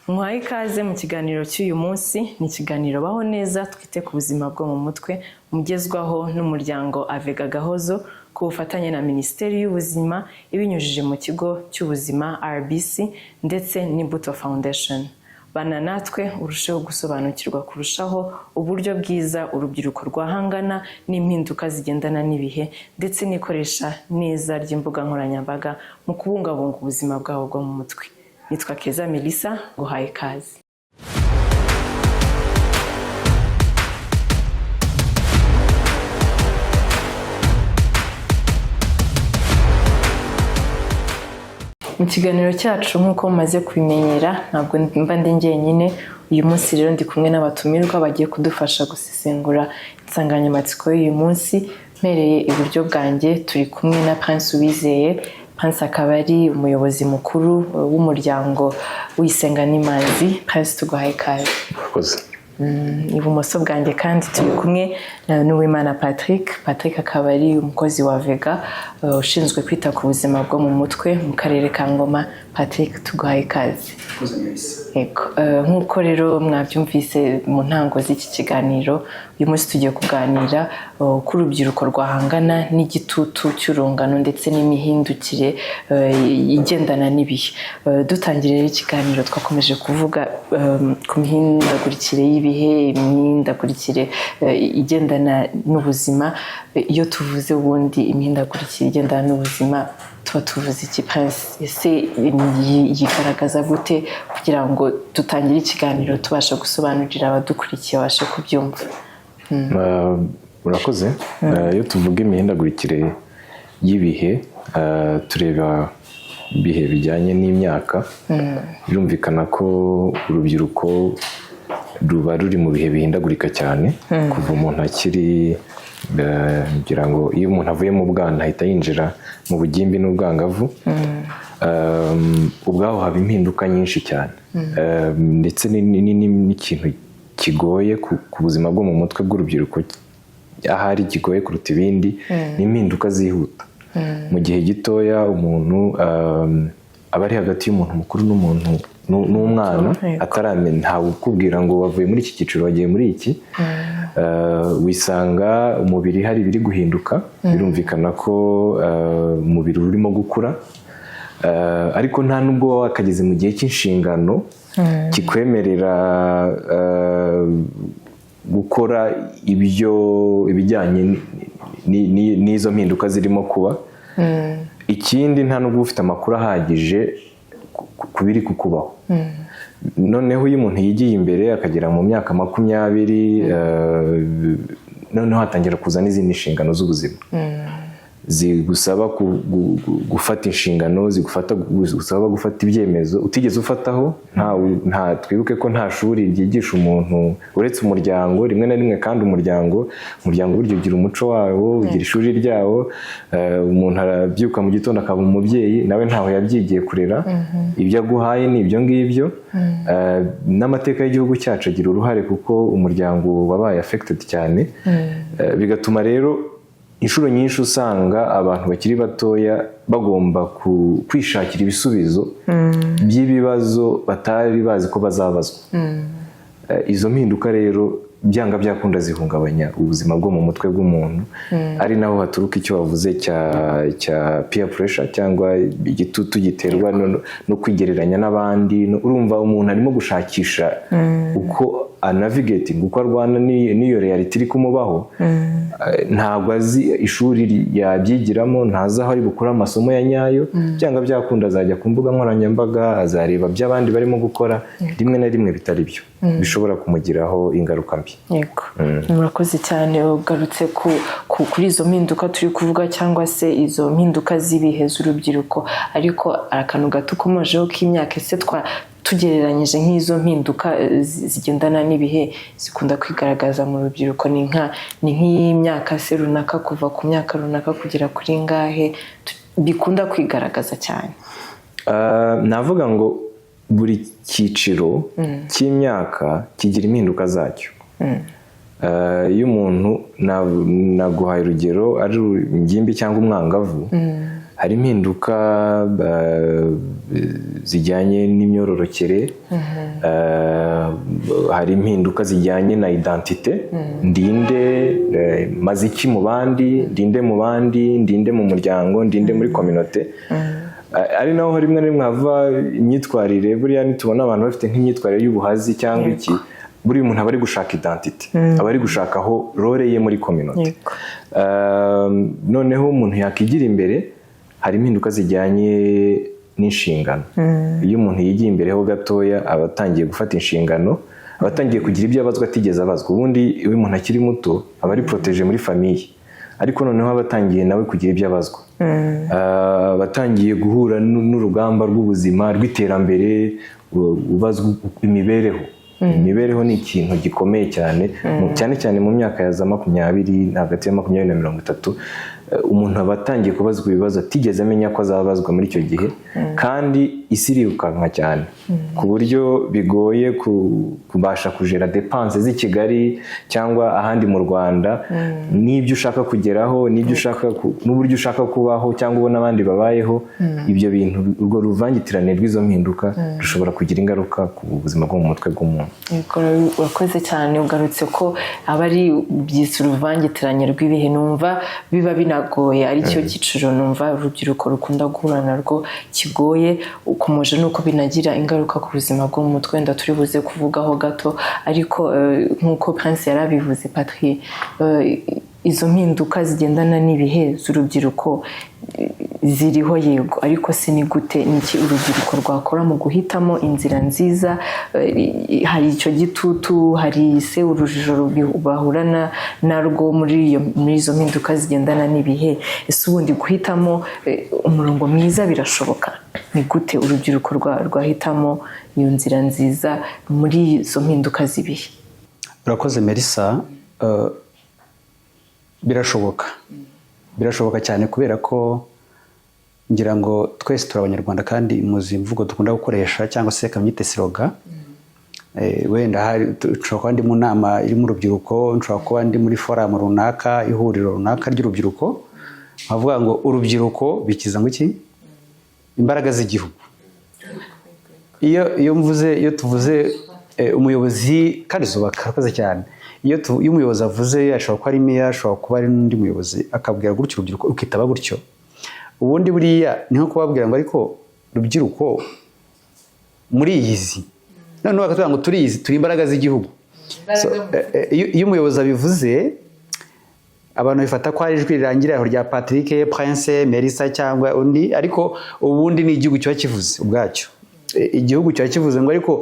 Mwahaye ikaze mu kiganiro cy'uyu munsi. Ni ikiganiro baho neza twite ku buzima bwo mu mutwe mugezwaho n'umuryango Avega Gahozo ku bufatanye na Minisiteri y'Ubuzima ibinyujije mu kigo cy'ubuzima RBC ndetse n'Imbuto Foundation. Bana natwe urusheho gusobanukirwa kurushaho uburyo bwiza urubyiruko rwahangana n'impinduka zigendana n'ibihe ndetse n'ikoresha neza ry'imbuga nkoranyambaga mu kubungabunga ubuzima bwabo bwo mu mutwe. Nitwa Keza Melissa, nguhaye ikaze. Mu kiganiro cyacu nk'uko mumaze kubimenyera, ntabwo mba ndi njyenyine. Uyu munsi rero ndi kumwe n'abatumirwa bagiye kudufasha gusesengura insanganyamatsiko y'uyu munsi. Mpereye iburyo bwanjye turi kumwe na Prince Uwizeye. Prince akaba ari umuyobozi mukuru w'umuryango w'Isenga n'Imanzi. Prince, tuguhaye ikaze. Ibumoso bwanjye kandi turi kumwe n'Uwimana Patrick. Patrick akaba ari umukozi wa Vega ushinzwe kwita ku buzima bwo mu mutwe mu karere ka Ngoma. Patrick, tuguhaye ikaze. Nk'uko rero mwabyumvise mu ntango z'iki kiganiro, uyu munsi tugiye kuganira ku urubyiruko rwahangana n'igitutu cy'urungano ndetse n'imihindukire igendana n'ibihe. Dutangire rero ikiganiro twakomeje kuvuga ku mihindagurikire y'ibihe, imihindagurikire igendana n'ubuzima. Iyo tuvuze ubundi imihindagurikire igendana n'ubuzima tuba tuvuze iki, Prince? Ese yigaragaza gute kugira ngo dutangire ikiganiro tubasha gusobanurira abadukurikiye babashe kubyumva? Urakoze. Iyo tuvuga imihindagurikire y'ibihe tureba ibihe bijyanye n'imyaka. Birumvikana ko urubyiruko ruba ruri mu bihe bihindagurika cyane. Kuva umuntu akiri ngira ngo iyo umuntu avuye mu bwana ahita yinjira mu bugimbi n'ubwangavu. Ubwaho haba impinduka nyinshi cyane, ndetse n'ikintu kigoye ku buzima bwo mu mutwe bw'urubyiruko, ahari kigoye kuruta ibindi, n'impinduka zihuta. Mu gihe gitoya umuntu aba ari hagati y'umuntu mukuru n'umwana ataramenya, ntawe ukubwira ngo wavuye muri iki cyiciro wagiye muri iki. Wisanga umubiri hari ibiri guhinduka. Birumvikana ko umubiri urimo gukura, ariko nta nubwo waba wakageze mu gihe cy'inshingano kikwemerera gukora ibijyanye n'izo mpinduka zirimo kuba. Ikindi, nta nubwo ufite amakuru ahagije ku biri kukubaho. Noneho iyo umuntu yigiye imbere akagera mu myaka 20, noneho hatangira kuza n'izindi nshingano z'ubuzima zigusaba gufata inshingano, zigusaba gufata ibyemezo utigeze ufataho. Twibuke ko nta shuri ryigisha umuntu uretse umuryango. Rimwe na rimwe kandi umuryango buryo ugira umuco wawo, ugira ishuri ryawo. Umuntu arabyuka mu gitondo akaba umubyeyi, nawe ntaho yabyigiye kurera. Ibyo aguhaye ni ibyo ngibyo. N'amateka y'igihugu cyacu agira uruhare kuko umuryango wabaye affected cyane. Bigatuma rero inshuro nyinshi usanga abantu bakiri batoya bagomba kwishakira ibisubizo by'ibibazo batari bazi ko bazabazwa. Izo mpinduka rero byanga byakunda zihungabanya ubuzima bwo mu mutwe bw'umuntu. Ari naho haturuka icyo wavuze cya peer pressure, cyangwa igitutu giterwa no kwigereranya n'abandi. Urumva umuntu arimo gushakisha uko anavigating, uko arwana n'iyo reality iri kumubaho. Ntabwo azi ishuri yabyigiramo, ntazi aho ari bukura amasomo ya nyayo. Byanga byakunda azajya ku mbuga nkoranyambaga, azareba by'abandi barimo gukora, rimwe na rimwe bitari byo, bishobora kumugiraho ingaruka mbi. Yego, murakoze cyane. Ugarutse kuri izo mpinduka turi kuvuga, cyangwa se izo mpinduka z'ibihe z'urubyiruko, ariko akantu gato ukomojeho k'imyaka. Ese tugereranyije nk'izo mpinduka zigendana n'ibihe zikunda kwigaragaza mu rubyiruko, ni nk'imyaka se runaka, kuva ku myaka runaka kugera kuri ngahe bikunda kwigaragaza cyane? Navuga ngo buri cyiciro cy'imyaka kigira impinduka zacyo. Iyo umuntu, naguhaye urugero, ari ingimbi cyangwa umwangavu, hari impinduka zijyanye n'imyororokere, hari impinduka zijyanye na identite, ndinde maze iki mu bandi, ndinde mu bandi, ndinde mu muryango, ndinde muri communauté. Ari naho rimwe na rimwe hava imyitwarire, buriya nitubona abantu bafite nk'imyitwarire y'ubuhazi cyangwa iki, buri umuntu aba ari gushaka identite, aba ari gushaka aho role ye muri communauté. Noneho umuntu yakigira imbere, hari impinduka zijyanye n'inshingano. Iyo umuntu yigiye imbere ho gatoya, aba atangiye gufata inshingano, aba atangiye kugira ibyo abazwa atigeze abazwa. Ubundi iyo umuntu akiri muto aba ari protege muri famiye, ariko noneho aba atangiye nawe kugira ibyo abazwa. Batangiye guhura n'urugamba rw'ubuzima, rw'iterambere, ubazwa imibereho ni ikintu gikomeye cyane, cyane cyane mu myaka ya za 20, hagati ya 20 na 30, umuntu aba atangiye kubazwa ibibazo atigeze amenya ko azabazwa muri icyo gihe, kandi isi irirukanka cyane ku buryo bigoye kubasha kujera depense z'i Kigali cyangwa ahandi mu Rwanda, n'ibyo ushaka kugeraho, n'ibyo ushaka n'uburyo ushaka kubaho cyangwa ubona abandi babayeho. Ibyo bintu, urwo ruvangitirane rw'izo mpinduka rushobora kugira ingaruka ku buzima bwo mu mutwe bw'umuntu. Urakoze cyane, ugarutse ko aba ari byise uruvangitirane rw'ibihe. Numva biba binagoye, ari cyo cyiciro numva urubyiruko rukunda guhura narwo kigoye, ukomeje nuko binagira ingaruka ku buzima bwo mu mutwe, wenda turi buze kuvugaho gato. Ariko nk'uko Prince yarabivuze, Patrick, izo mpinduka zigendana n'ibihe z'urubyiruko ziriho yego, ariko si ni gute, niki urubyiruko rwakora mu guhitamo inzira nziza? Hari icyo gitutu, hari se urujijo bahurana narwo muri izo mpinduka zigendana n'ibihe. Ese ubundi guhitamo umurongo mwiza birashoboka? Ni gute urubyiruko rwahitamo iyo nzira nziza muri izo mpinduka z'ibihe? Urakoze Melissa. Birashoboka cyane, kubera ko ngira ngo twese turi Abanyarwanda, kandi muzi imvugo dukunda gukoresha cyangwa se kamyite siroga. Wenda nshobora kuba ndi mu nama irimo urubyiruko, nshobora kuba ndi muri forum runaka, ihuriro runaka ry'urubyiruko, bavuga ngo urubyiruko bikiza ngo iki? Imbaraga z'igihugu. Iyo tuvuze umuyobozi, kandi zubaka, urakoze cyane. Iyo umuyobozi avuze, ashobora kuba ari meya, ashobora kuba ari n'undi muyobozi, akabwira gutyo urubyiruko rukitaba gutyo, ubundi buriya ni nko kubabwira ngo ariko rubyiruko muri iyizi, noneho bakatubwira ngo turiyizi, turi imbaraga z'igihugu. Iyo umuyobozi abivuze, abantu bifata ko ari ijwi rirangira aho rya Patrick, Prince, Melissa cyangwa undi, ariko ubundi ni igihugu kiba kivuze ubwacyo. Igihugu kiba kivuze ngo ariko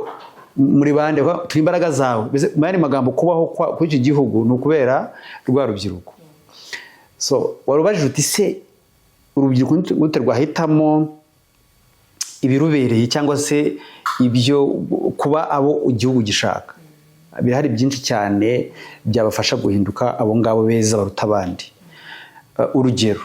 muri bande turi imbaraga zawe. Mu yandi magambo, kubaho kuri iki gihugu ni ukubera rwa rubyiruko. Warubajije uti se urubyiruko gute rwahitamo ibirubereye cyangwa se ibyo kuba abo igihugu gishaka? Birahari byinshi cyane byabafasha guhinduka abo ngabo beza baruta abandi. Urugero,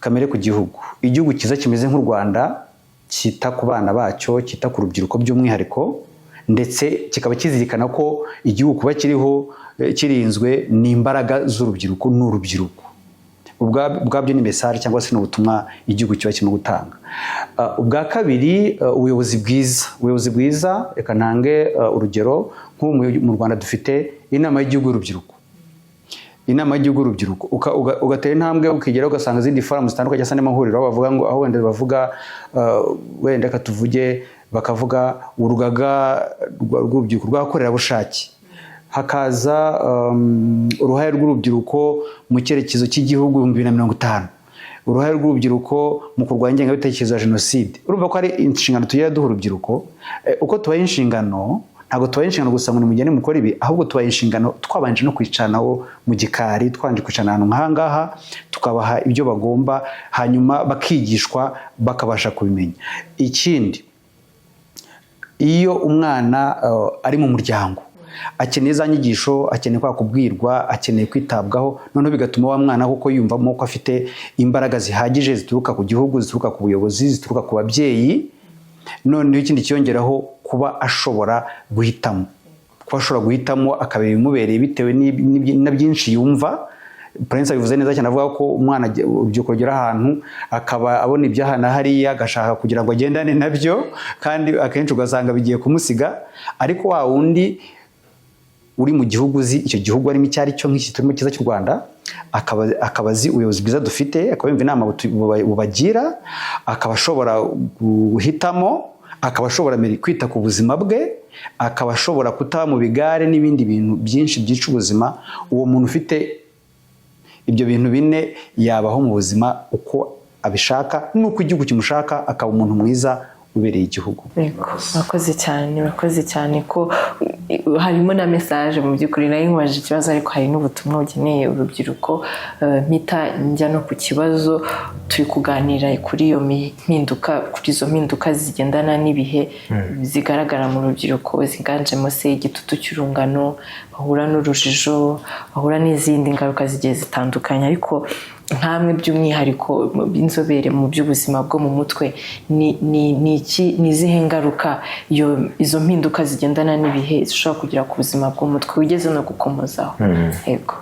kamere ku gihugu. Igihugu cyiza kimeze nk'u Rwanda cyita ku bana bacyo, cyita ku rubyiruko by'umwihariko, ndetse kikaba kizirikana ko igihugu kuba kiriho kirinzwe n'imbaraga z'urubyiruko n'urubyiruko. Ubwabyo ni message cyangwa se n'ubutumwa igihugu kiba kirimo gutanga. Ubwa kabiri, ubuyobozi bwiza. Reka ntange urugero, nk'ubu mu Rwanda dufite inama y'igihugu y'urubyiruko. Inama y'igihugu y'urubyiruko, ugatera intambwe ukigeraho ugasanga izindi forum zitandukanye cyangwa n'amahuriro, bavuga ngo aho wenda bavuga, wenda katuvuge bakavuga urugaga rw'urubyiruko rw'abakorerabushake, hakaza uruhare rw'urubyiruko mu cyerekezo cy'igihugu 2050, uruhare rw'urubyiruko mu kurwanya ingengabitekerezo ya jenoside. Urumva ko ari inshingano tugira duha urubyiruko. Uko tubaye inshingano, ntabwo tubaye inshingano gusa ngo nimugende mukora ibi, ahubwo tubaye inshingano twabanje no kwicanaho mu gikari, twanje kwicana ahantu nk'ahangaha, tukabaha ibyo bagomba, hanyuma bakigishwa, bakabasha kubimenya. Ikindi, iyo umwana ari mu muryango, akeneye za nyigisho, akeneye kubwirwa, akeneye kwitabwaho, noneho bigatuma wa mwana kuko yumvamo ko afite imbaraga zihagije zituruka ku gihugu, zituruka ku buyobozi, zituruka ku babyeyi. Noneho ikindi kiyongeraho, kuba ashobora guhitamo, akabera ibimubereye bitewe na byinshi yumva, Prince abivuze neza cyane avuga ko umwana urubyiruko rugera ahantu akaba abona ibyaha na hariya agashaka kugira ngo agendane nabyo, kandi akenshi ugasanga bigiye kumusiga. Ariko wa wundi uri mu gihugu uzi icyo gihugu arimo icyo ari cyo, nk'iki turimo cyiza cy'u Rwanda, akaba azi ubuyobozi bwiza dufite, akaba yumva inama bubagira, akaba ashobora guhitamo, akaba ashobora kwita ku buzima bwe, akaba ashobora kutaba mu bigare n'ibindi bintu byinshi byica ubuzima. Uwo muntu ufite ibyo bintu bine yabaho mu buzima uko abishaka n'uko igihugu kimushaka, akaba umuntu mwiza ubereye igihugu. Murakoze cyane ko harimo na message mu by'ukuri. Nayo nkubaje ikibazo ariko hari n'ubutumwa bugeneye urubyiruko. Mpita njya no ku kibazo, turi kuganira kuri iyo mpinduka, kuri izo mpinduka zigendana n'ibihe zigaragara mu rubyiruko, ziganjemo se igitutu cy'urungano, bahura n'urujijo, bahura n'izindi ngaruka zigiye zitandukanye. Ariko nkamwe by'umwihariko b'inzobere mu by'ubuzima bwo mu mutwe, ni izihe ngaruka izo mpinduka zigendana n'ibihe zishobora kugira ku buzima bw'umutwe, ugeze no gukomozaho? Yego.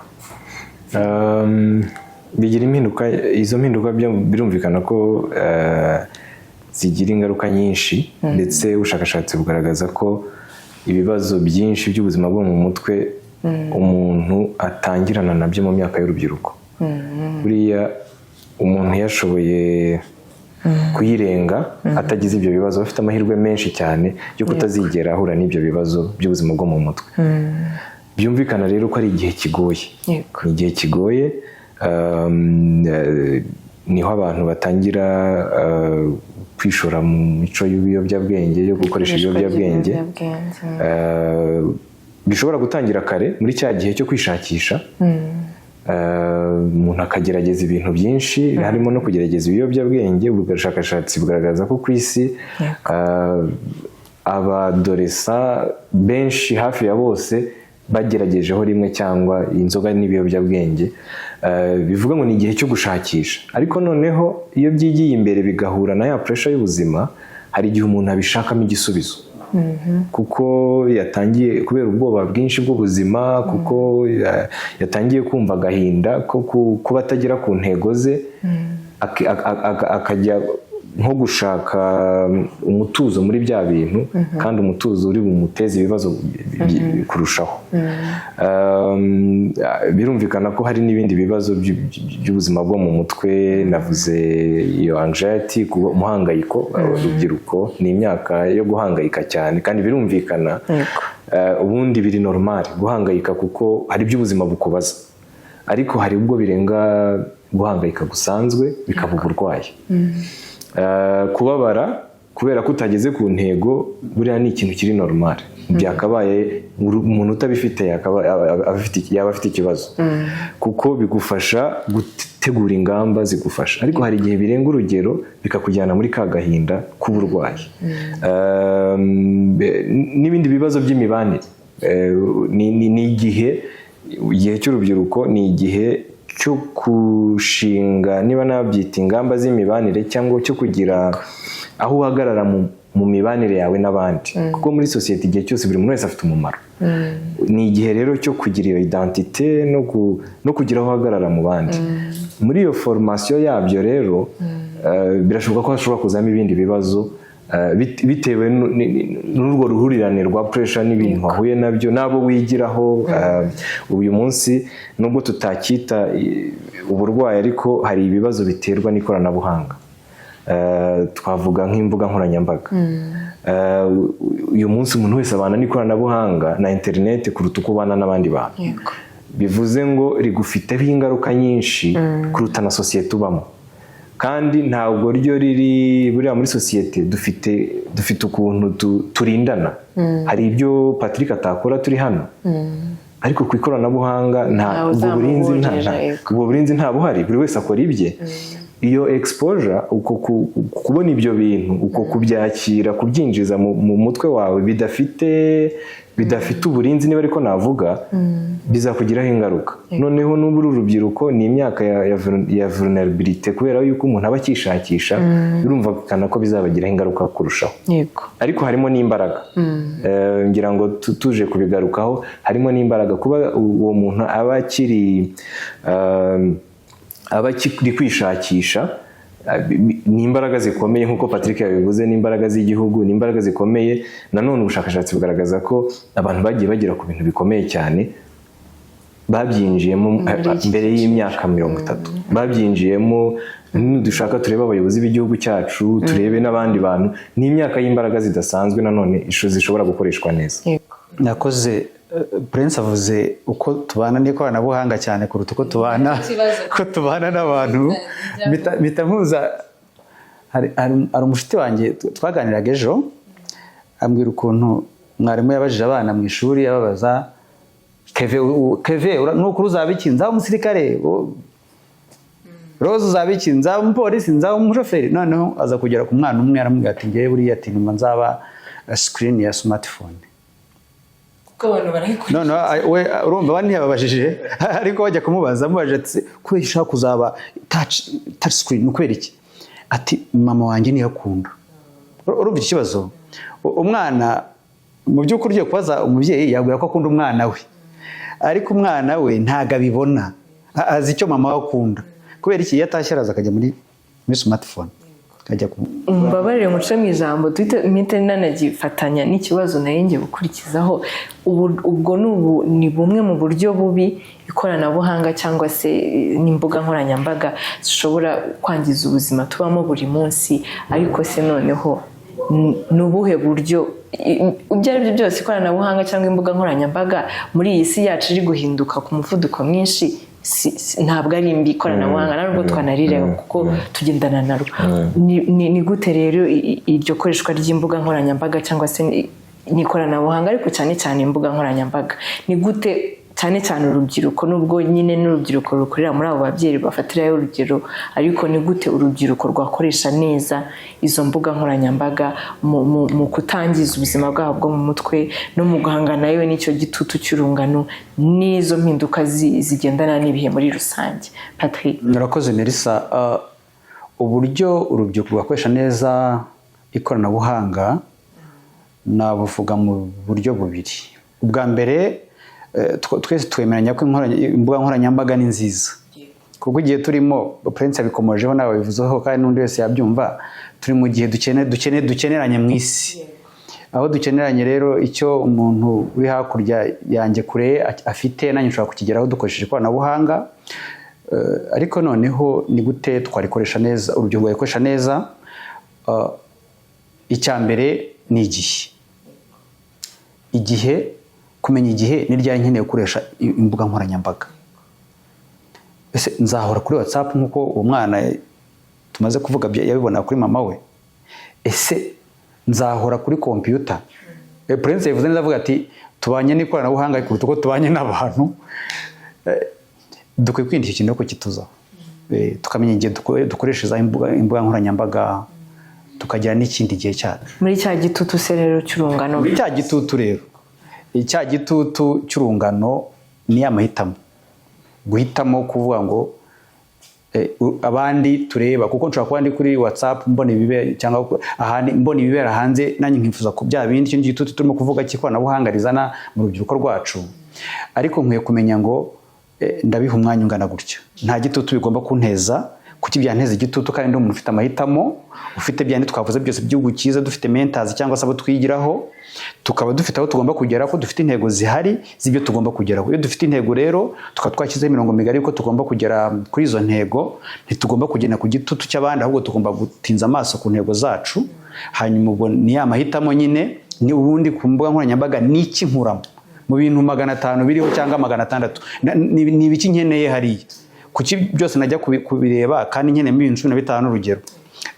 Bigira impinduka, izo mpinduka birumvikana ko zigira ingaruka nyinshi, ndetse ubushakashatsi bugaragaza ko ibibazo byinshi by'ubuzima bwo mu mutwe umuntu atangirana nabyo mu myaka y'urubyiruko. Buriya umuntu yashoboye kuyirenga atagize ibyo bibazo, afite amahirwe menshi cyane yo kutazigera ahura n'ibyo bibazo by'ubuzima bwo mu mutwe. Byumvikana rero ko ari igihe kigoye. Ni igihe kigoye, niho abantu batangira kwishora mu mico y'ibiyobyabwenge, yo gukoresha ibiyobyabwenge. Bishobora gutangira kare muri cya gihe cyo kwishakisha, umuntu akagerageza ibintu byinshi, harimo no kugerageza ibiyobyabwenge. Ubushakashatsi bugaragaza ko ku isi abadoresa benshi, hafi ya bose, bageragejeho rimwe cyangwa inzoga n'ibiyobyabwenge. Bivuga ngo ni igihe cyo gushakisha. Ariko noneho iyo byigiye imbere bigahura na ya pressure y'ubuzima, hari igihe umuntu abishakamo igisubizo. Kuko yatangiye kubera ubwoba bwinshi bw'ubuzima, kuko yatangiye kumva agahinda ko kuba atagera ku ntego ze, akajya nko gushaka umutuzo muri bya bintu, kandi umutuzo uri bumuteze ibibazo kurushaho. Birumvikana ko hari n'ibindi bibazo by'ubuzima bwo mu mutwe. Navuze iyo anxiety, umuhangayiko. Urubyiruko ni imyaka yo guhangayika cyane, kandi birumvikana ubundi biri normal guhangayika, kuko hari iby'ubuzima bukubaza. Ariko hari ubwo birenga guhangayika gusanzwe bikaba uburwayi. Kubabara kubera ko utageze ku ntego, buriya ni ikintu kiri normal. Byakabaye umuntu utabifite yaba afite ikibazo, kuko bigufasha gutegura ingamba zigufasha. Ariko hari igihe birenga urugero bikakujyana muri ka gahinda k'uburwayi. N'ibindi bibazo by'imibanire. Ni igihe cy'urubyiruko, ni igihe cyo gushinga, niba nabyita ingamba z'imibanire, cyangwa cyo kugira aho uhagarara mu mibanire yawe n'abandi. Kuko muri sosiyete igihe cyose buri muntu wese afite umumaro. Ni igihe rero cyo kugira iyo identite no kugira aho uhagarara mu bandi. Muri iyo formation yabyo rero birashoboka ko hashobora kuzamo ibindi bibazo, bitewe n'urwo ruhurirane rwa pressure n'ibintu wahuye nabyo, n'abo wigiraho. Uyu munsi nubwo tutacyita uburwayi, ariko hari ibibazo biterwa n'ikoranabuhanga. Twavuga nk'imbuga nkoranyambaga. Uyu munsi umuntu wese abana n'ikoranabuhanga na internet kuruta uko ubana n'abandi bantu. Bivuze ngo rigufiteho ingaruka nyinshi kuruta na sosiyete ubamo. Kandi ntabwo ryo riri buriya muri sosiyete dufite ukuntu turindana. Hari ibyo Patrick atakora turi hano, ariko ku ikoranabuhanga ubwo burinzi nta buhari. Buri wese akora ibye. iyo exposure uko kubona ibyo bintu uko kubyakira kubyinjiza mu mutwe wawe bidafite uburinzi niba ariko navuga bizakugiraho ingaruka noneho n'uburi urubyiruko ni imyaka ya vulnerability kubera yuko umuntu aba akishakisha urumva kana ko bizabagiraho ingaruka kurushaho ariko harimo n'imbaraga ngira ngo tuje kubigarukaho harimo n'imbaraga kuba uwo muntu aba akiri kwishakisha ni imbaraga zikomeye nk'uko Patrick yabivuze ni imbaraga z'igihugu ni imbaraga zikomeye nanone ubushakashatsi bugaragaza ko abantu bagiye bagera ku bintu bikomeye cyane babyinjiyemo mbere y'imyaka 30 babyinjiyemo dushaka turebe abayobozi b'igihugu cyacu turebe n'abandi bantu ni imyaka y'imbaraga zidasanzwe nanone zishobora gukoreshwa neza nakoze Prince avuze uko tubana n'ikoranabuhanga cyane kuruta uko tubana n'abantu mitamuza hari umushuti wanjye twaganiraga ejo ambwira ukuntu mwarimu yabajije abana mu ishuri yababaza Keve nuko uzabikinza umusirikare Rose uzabikinza umupolisi nza umushoferi noneho aza kugera ku mwana umwe aramubwira ati ngiye buriya ati nyuma nzaba screen ya smartphone no we urumva bani yababajije ariko bajya kumubaza amubajije ati kubera ushaka kuzaba touch screen ukubera iki ati mama wanjye niyo akunda urumva ikibazo umwana mu by'ukuri ugiye kubaza umubyeyi yabwira ko akunda umwana we ariko umwana we ntago abibona azi icyo mama we akunda kubera iki yatashye araza akajya muri smartphone kajya mbabarire muce mu ijambo twite nanagifatanya n'ikibazo naringe gukurikizaho ubwo ni bumwe mu buryo bubi ikoranabuhanga cyangwa se n'imbuga nkoranyambaga zishobora kwangiza ubuzima tubamo buri munsi ariko se noneho nubuhe buryo ibyo ari byo byose ikoranabuhanga cyangwa imbuga nkoranyambaga muri iyi si yacu iri guhinduka ku muvuduko mwinshi ntabwo ari imbi ikoranabuhanga nubwo twanariraho kuko tugendana narwo ni gute rero iryo koreshwa ry'imbuga nkoranyambaga cyangwa se n'ikoranabuhanga ariko cyane cyane imbuga nkoranyambaga ni gute cyane cyane urubyiruko nubwo nyine n'urubyiruko rukorera muri abo babyeyi bafatirayo urugero ariko ni gute urubyiruko rwakoresha neza izo mbuga nkoranyambaga mu kutangiza ubuzima bwabo bwo mu mutwe no mu guhangana nayo n'icyo gitutu cy'urungano n'izo mpinduka zigendana n'ibihe muri rusange Patrick murakoze Melissa uburyo urubyiruko rwakoresha neza ikoranabuhanga nabuvuga mu buryo bubiri ubwa mbere twese twemeranya ko imbuga nkoranyambaga ni nziza kuko igihe turimo Prince abikomojeho nawe bivuzeho kandi n'undi wese yabyumva turi mu gihe dukeneranye mu isi aho dukeneranye rero icyo umuntu uri hakurya yanjye kure afite nanjye nshobora kukigeraho dukoresheje ikoranabuhanga ariko noneho ni gute twarikoresha neza urubyiruko rwakoresha neza icya mbere ni igihe kumenya igihe ni ryari nkeneye gukoresha imbuga nkoranyambaga ese nzahora kuri WhatsApp nkuko uwo mwana tumaze kuvuga yabibona kuri mama we ese nzahora kuri computer Prince yavuze neza avuga ati tubanye n'ikoranabuhanga kuruta uko tubanye n'abantu dukwiye kwindika ikintu ko kituzaho tukamenya igihe dukoresha imbuga nkoranyambaga tukagira n'ikindi gihe cyacu muri cya gitutu se rero cy'urungano cya gitutu rero icya gitutu cy'urungano ni amahitamo guhitamo kuvuga ngo abandi tureba kuko nshobora kuba ndi kuri WhatsApp mbona ibibera cyangwa ahandi mbona ibibera hanze nanjye nkifuza ku bya bindi cyo gitutu turimo kuvuga cy'ikoranabuhanga rizana mu rubyiruko rwacu ariko nkwiye kumenya ngo ndabiha umwanya ungana gutya nta gitutu bigomba kunteza kuki byanteza igitutu kandi ndi umuntu ufite amahitamo ufite byane twavuze byose by'igihugu cyiza dufite mentors cyangwa se abo twigiraho tukaba dufite aho tugomba kugera ko dufite intego zihari z'ibyo tugomba kugeraho iyo dufite intego rero twashyizeho imirongo migari ko tugomba kugera kuri izo ntego ntitugomba kugenda ku gitutu cy'abandi ahubwo tugomba gutinza amaso ku ntego zacu hanyuma ubwo ni ya mahitamo nyine ni ubundi ku mbuga nkoranyambaga n'iki nkuramo mu bintu 500 biriho cyangwa 600 ni ibiki nkeneye hariya kuki byose najya kubireba kandi nkeneye mu bintu 15 urugero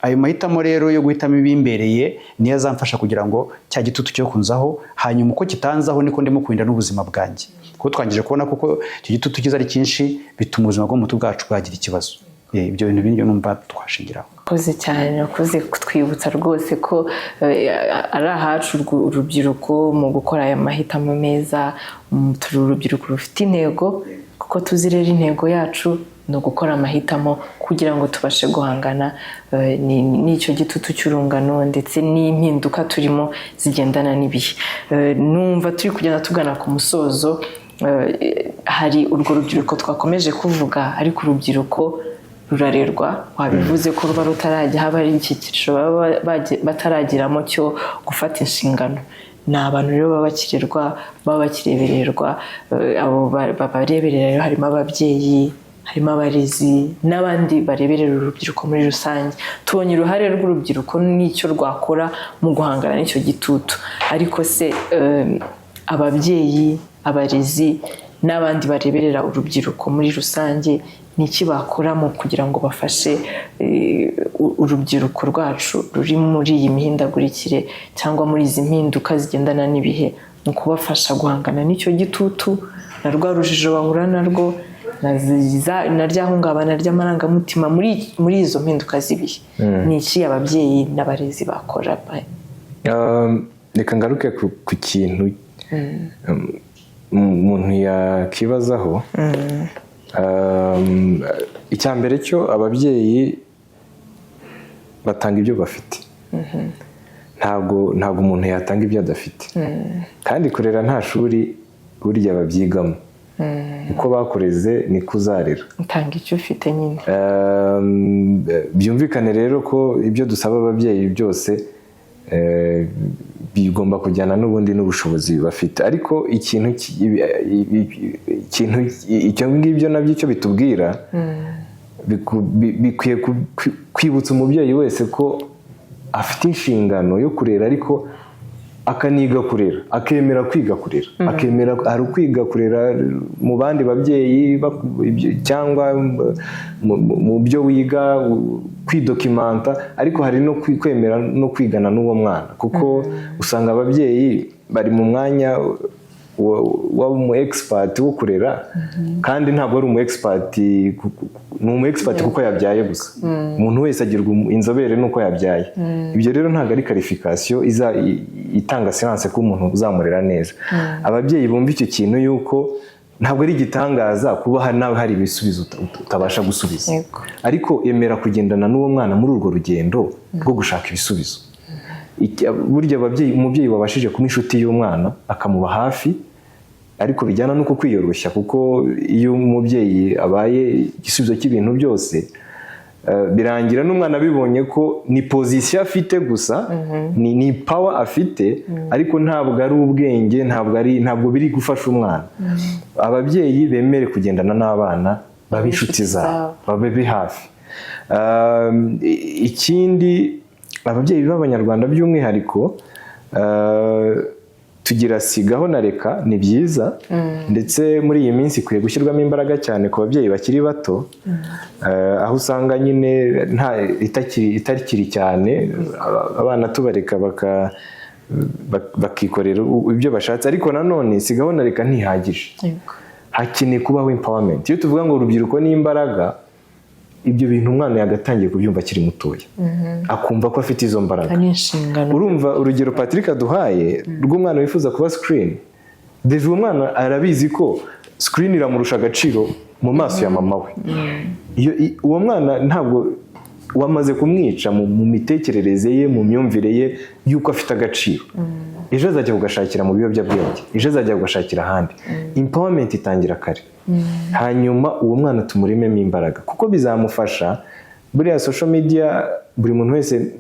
ayo mahitamo rero yo guhitamo ibimbereye niyo azamfasha kugira ngo cya gitutu cyo kunzaho hanyuma uko kitanzaho niko ndimo kurinda n'ubuzima bwanjye kuko twangije kubona kuko icyo gitutu kiza ari cyinshi bituma ubuzima bwo mu mutwe bwacu bwagira ikibazo ibyo bintu binyo numva twashingiraho. Koze cyane nakoze kutwibutsa rwose ko ari ahacu urubyiruko mu gukora aya mahitamo meza. Turi urubyiruko rufite intego kuko tuzi rero intego yacu ni ugukora amahitamo kugira ngo tubashe guhangana n'icyo gitutu cy'urungano ndetse n'impinduka turimo zigendana n'ibihe. Numva turi kugenda tugana ku musozo. Hari urwo rubyiruko twakomeje kuvuga ariko urubyiruko rurarerwa, wabivuze ko ruba rutarajya haba ari icyiciro bataragiramo cyo gufata inshingano. Ni abantu rero baba bakirerwa, baba bakirebererwa. Abo babareberera rero harimo ababyeyi, harimo abarezi n'abandi bareberera urubyiruko muri rusange. Tubonye uruhare rw'urubyiruko n'icyo rwakora mu guhangana n'icyo gitutu, ariko se ababyeyi, abarezi n'abandi bareberera urubyiruko muri rusange ni iki bakora mu kugira ngo bafashe urubyiruko rwacu ruri muri iyi mihindagurikire cyangwa muri izi mpinduka zigendana n'ibihe, mu kubafasha guhangana n'icyo gitutu na rwa rujijo bahura narwo na rya hungabana ry'amarangamutima muri izo mpinduka z'ibihe? Ni iki ababyeyi n'abarezi bakora? Reka ngaruke ku kintu umuntu yakibazaho. Icya mbere cyo ababyeyi batanga ibyo bafite. Ntabwo umuntu yatanga ibyo adafite. Kandi kurera nta shuri burya babyigamo. Uko bakureze niko uzarera. Utanga icyo ufite nyine. Byumvikane rero ko ibyo dusaba ababyeyi byose bigomba kujyana n'ubundi n'ubushobozi bafite. Ariko icyo ngibyo nabyo icyo bitubwira, bikwiye kwibutsa umubyeyi wese ko afite inshingano yo kurera, ariko akaniga kurera, akemera kwiga kurera, akemera hari ukwiga kurera mu bandi babyeyi cyangwa mu byo wiga kwidokimanta, ariko hari no kwemera no kwigana n'uwo mwana, kuko usanga ababyeyi bari mu mwanya w'umu expert wo kurera, kandi ntabwo ari umu expert, ni umu expert kuko yabyaye gusa. Umuntu wese agirwa inzobere nuko yabyaye. Ibyo rero ntabwo ari qualification itanga siyanse ko umuntu uzamurera neza. Ababyeyi bumva icyo kintu yuko ntabwo ari igitangaza kuba nawe hari ibisubizo utabasha gusubiza, ariko emera kugendana n'uwo mwana muri urwo rugendo rwo gushaka ibisubizo. Burya umubyeyi wabashije kuba inshuti y'umwana akamuba hafi, ariko bijyana nuko kwiyoroshya, kuko iyo umubyeyi abaye igisubizo cy'ibintu byose, birangira n'umwana abibonye ko ni position afite gusa, ni power afite, ariko ntabwo ari ubwenge, ntabwo biri gufasha umwana. Ababyeyi bemere kugendana n'abana, babe inshuti zabo, babe hafi. Ikindi, ababyeyi b'Abanyarwanda by'umwihariko tugira sigaho na reka, ni byiza, ndetse muri iyi minsi ikwiye gushyirwamo imbaraga cyane ku babyeyi bakiri bato, aho usanga nyine itakiri cyane, abana tubareka bakikorera ibyo bashatse. Ariko nanone sigaho na reka ntihagije, hakeneye kubaho empowerment. Iyo tuvuga ngo urubyiruko ni imbaraga, ibyo bintu umwana yagatangiye kubyumva akiri mutoya, akumva ko afite izo mbaraga. Urumva urugero Patrick aduhaye rw'umwana wifuza kuba screen, deje uwo mwana arabizi ko screen iramurusha agaciro mu maso ya mama we. Uwo mwana ntabwo wamaze kumwica mu mitekerereze ye, mu myumvire ye y'uko afite agaciro. Ejo azajya kugashakira mu biyobyabwenge, ejo azajya kugashakira ahandi. Empowerment itangira kare, hanyuma uwo mwana tumurememo imbaraga, kuko bizamufasha. Buriya social media, buri muntu wese,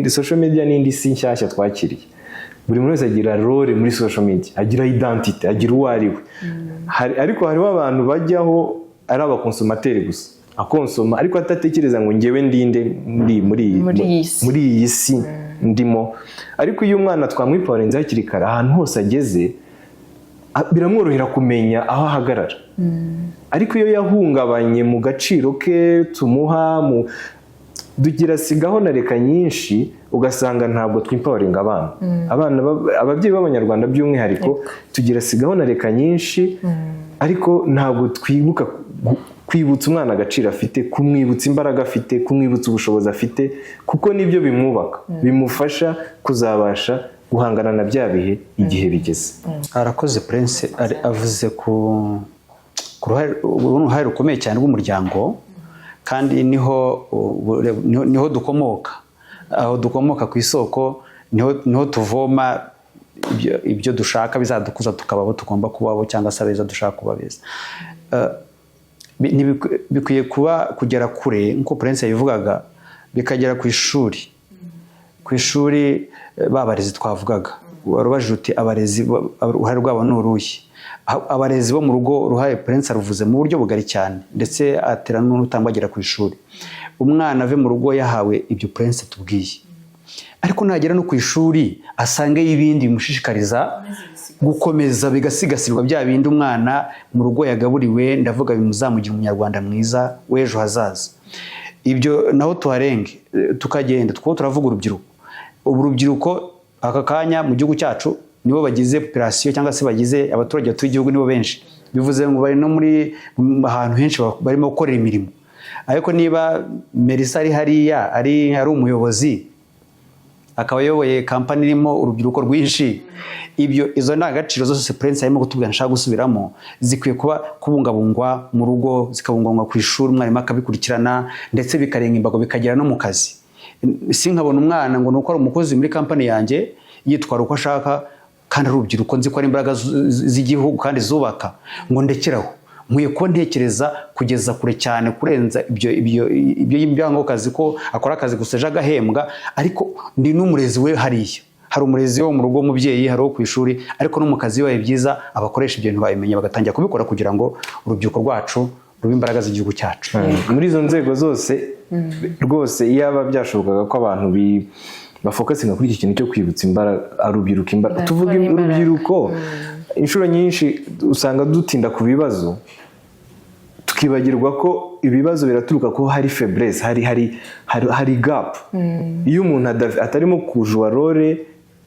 social media n'indi si nshyashya twakiriye. Buri muntu wese agira role muri social media, agira identity, agira uwo ari we. Ariko hariho abantu bajyaho ari abakonsomateri gusa, akonsoma ariko atatekereza ngo ngewe ndinde muri iyi si ndimo. Ariko iyo umwana twamwipawarenza hakiri kare, ahantu hose ageze biramworohera kumenya aho ahagarara. Ariko iyo yahungabanye mu gaciro ke tumuha, dugira sigaho na reka nyinshi, ugasanga ntabwo twimpawaringa abana. Ababyeyi b'Abanyarwanda by'umwihariko tugira sigaho na reka nyinshi, ariko ntabwo twibuka kwibutsa umwana agaciro afite, kumwibutsa imbaraga afite, kumwibutsa ubushobozi afite, kuko nibyo bimwubaka, bimufasha kuzabasha guhangana na bya bihe igihe bigeze. Arakoze Prince avuze ku ruhare rukomeye cyane rw'umuryango, kandi niho dukomoka, aho dukomoka ku isoko niho tuvoma ibyo dushaka bizadukuza tukaba abo tugomba kubaho, cyangwa se abeza dushaka kuba beza. Bikwiye kugera kure nk'uko Prince yabivugaga, bikagera ku ishuri. Ku ishuri babarezi twavugaga, warubajije uti abarezi uruhare rwabo ni uruhe? Abarezi bo mu rugo uruhare Prince aruvuze mu buryo bugari cyane, ndetse atera n'utambagera ku ishuri. Umwana ave mu rugo yahawe ibyo Prince tubwiye, ariko nagera no ku ishuri asange y'ibindi bimushishikariza gukomeza bigasigasirwa bya bindi umwana mu rugo yagaburiwe, ndavuga bimuzamugira umunyarwanda mwiza w'ejo hazaza. Ibyo naho tuharenge tukagenda turavuga urubyiruko. Urubyiruko aka kanya mu gihugu cyacu nibo bagize population, cyangwa se bagize abaturage batuye igihugu nibo benshi, bivuze ngo bari no muri ahantu henshi barimo gukorera imirimo. Ariko niba Melissa ari hariya ari umuyobozi, akaba ayoboye kampani irimo urubyiruko rwinshi, izo ndangagaciro zose Prince arimo kutubwira nshaka gusubiramo zikwiye kuba kubungabungwa mu rugo, zikabungabungwa ku ishuri, umwarimu akabikurikirana, ndetse bikarenga imbago bikagera no mu kazi. Sinkabona umwana ngo nuko ari umukozi muri kampani yanjye yitwara uko ashaka, kandi ari urubyiruko nzi ko ari imbaraga z'igihugu kandi zubaka, ngo ndekeraho. Nkwiye kuba ntekereza kugeza kure cyane kurenza ibyo y'ibyango kazi, ko akora akazi gusa ejo agahembwa, ariko ndi n'umurezi we hariya. Hari umurezi wo mu rugo umubyeyi, hari wo ku ishuri, ariko no mu kazi bibaye byiza abakoresha ibyo bintu babimenye bagatangira kubikora, kugira ngo urubyiruko rwacu rube imbaraga z'igihugu cyacu. Muri izo nzego zose rwose iyaba byashobokaga ko abantu bafokasinga kuri iki kintu cyo kwibutsa urubyiruko imbaraga. Tuvuga urubyiruko, inshuro nyinshi usanga dutinda ku bibazo tukibagirwa ko ibibazo biraturuka ko hari faiblesse, hari gap. Iyo umuntu atarimo kujua role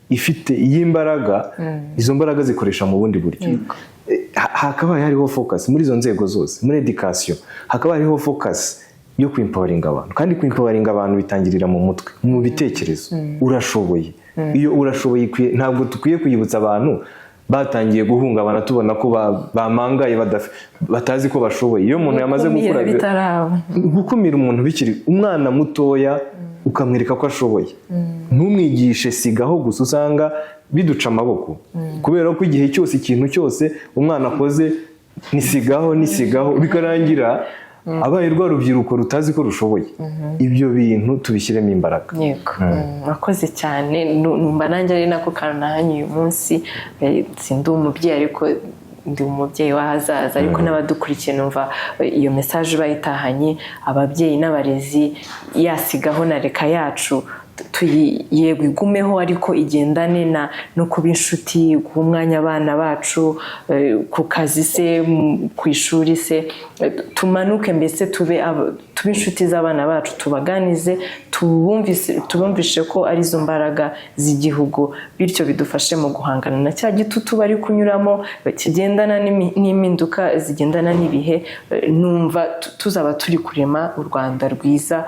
ifite y'imbaraga, izo mbaraga zikoresha mu bundi buryo. Hakabaye hariho focus muri izo nzego zose. Muri education hakabaye hariho focus yo kwempoweringa abantu, kandi kwempoweringa abantu bitangirira mu mutwe, mu bitekerezo. Urashoboye. Iyo urashoboye, ntabwo tukwiye kuyibutsa abantu batangiye guhungabana tubona ko bamangaye batazi ko bashoboye. Iyo umuntu yamaze gukumira umuntu bikiri umwana mutoya, ukamwereka ko ashoboye, ntumwigishe sigaho gusa, usanga biduca amaboko, kubera ko igihe cyose ikintu cyose umwana akoze nisigaho bikarangira abaye rwa rubyiruko rutazi ko rushoboye. Ibyo bintu tubishyiremo imbaraga. Yego, mwakoze cyane. Numva nanjye ari nako kantu nahanye uyu munsi. Sindi umubyeyi, ariko ndi umubyeyi w'ahazaza, ariko n'abadukurikiye numva iyo message bayitahanye. Ababyeyi n'abarezi, yasigaho na reka yacu yego igumeho, ariko igendane no kuba inshuti, guha umwanya abana bacu ku kazi se, ku ishuri se. Tumanuke mbese tube inshuti z'abana bacu, tubaganize, tubumvishe ko ari zo mbaraga z'igihugu, bityo bidufashe mu guhangana na cya gitutu bari kunyuramo kigendana n'impinduka zigendana n'ibihe. Numva tuzaba turi kurema u Rwanda rwiza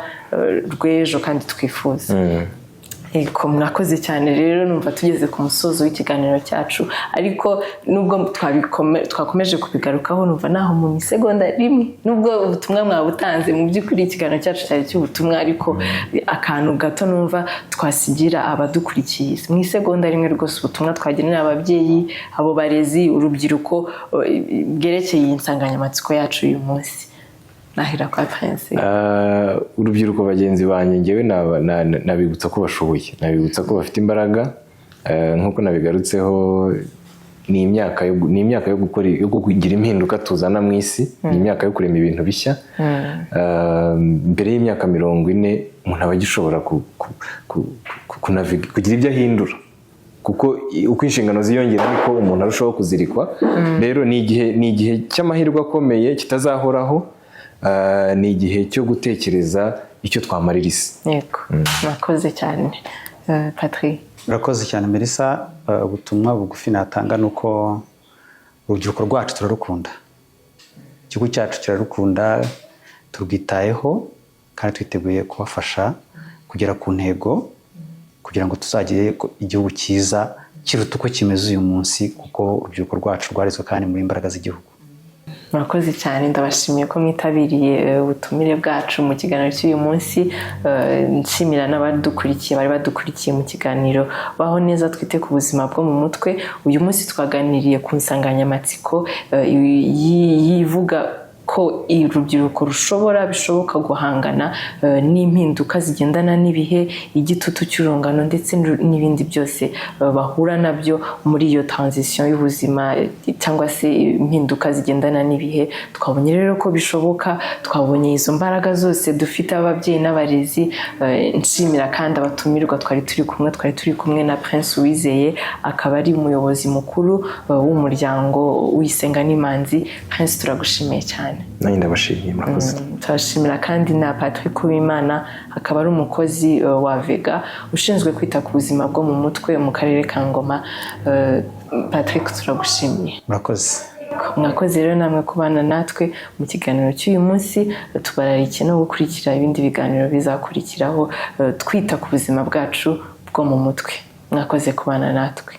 rw'ejo kandi twifuza. Eko, mwakoze cyane rero. Numva tugeze ku musozo w'ikiganiro cyacu, ariko nubwo twakomeje kubigarukaho, numva naho mu isegonda rimwe, nubwo ubutumwa mwabutanze, mu by'ukuri ikiganiro cyacu cyari cy'ubutumwa, ariko akantu gato numva twasigira abadukurikiye mu isegonda rimwe rwose, ubutumwa twagenera ababyeyi, abo barezi, urubyiruko, bwerekeye iyi nsanganyamatsiko yacu uyu munsi. Nahera kwa Prince. Urubyiruko bagenzi banjye, ngewe nabibutsa ko bashoboye, nabibutsa ko bafite imbaraga. Nk'uko nabigarutseho, ni imyaka yo kugira impinduka tuzana mu isi, ni imyaka yo kurema ibintu bishya. Mbere y'imyaka 40 umuntu aba agishobora kugira ibyo ahindura, kuko uko inshingano ziyongera niko umuntu arushaho kuzirikwa. Rero ni igihe cy'amahirwe akomeye kitazahoraho. Ni igihe cyo gutekereza icyo twamarira isi. Yego, mwakoze cyane Patrick. Murakoze cyane Melissa. Ubutumwa bugufi natanga nuko urubyiruko rwacu turarukunda igihugu cyacu kirarukunda turwitayeho kandi twiteguye kubafasha kugera ku ntego kugira ngo tuzagire igihugu cyiza kiruta uko kimeze uyu munsi kuko urubyiruko rwacu rwarizwe kandi muri imbaraga z'igihugu. Murakoze cyane, ndabashimiye ko mwitabiriye ubutumire bwacu mu kiganiro cy'uyu munsi. Nshimira n'abadukurikiye bari badukurikiye mu kiganiro Baho Neza Twite ku Buzima bwo mu Mutwe. Uyu munsi twaganiriye ku nsanganyamatsiko yivuga ko urubyiruko bishoboka guhangana n'impinduka zigendana n'ibihe, igitutu cy'urungano ndetse n'ibindi byose bahura nabyo muri iyo transition y'ubuzima cyangwa se impinduka zigendana n'ibihe. Twabonye rero ko bishoboka, twabonye izo mbaraga zose dufite ababyeyi n'abarezi. Nshimira kandi abatumirwa twari turi kumwe na Prince Uwizeye, akaba ari umuyobozi mukuru w'umuryango Uyisenga n'Imanzi. Prince, turagushimiye cyane. Nanjye ndabashimiye, murakoze. Turashimira kandi na Patrick Uwimana, akaba ari umukozi wa Vega ushinzwe kwita ku buzima bwo mu mutwe mu karere ka Ngoma. Patrick, turagushimiye. Murakoze. Mwakoze rero namwe kubana natwe mu kiganiro cy'uyu munsi. Tubararikiye no gukurikira ibindi biganiro bizakurikiraho twita ku buzima bwacu bwo mu mutwe. Mwakoze kubana natwe.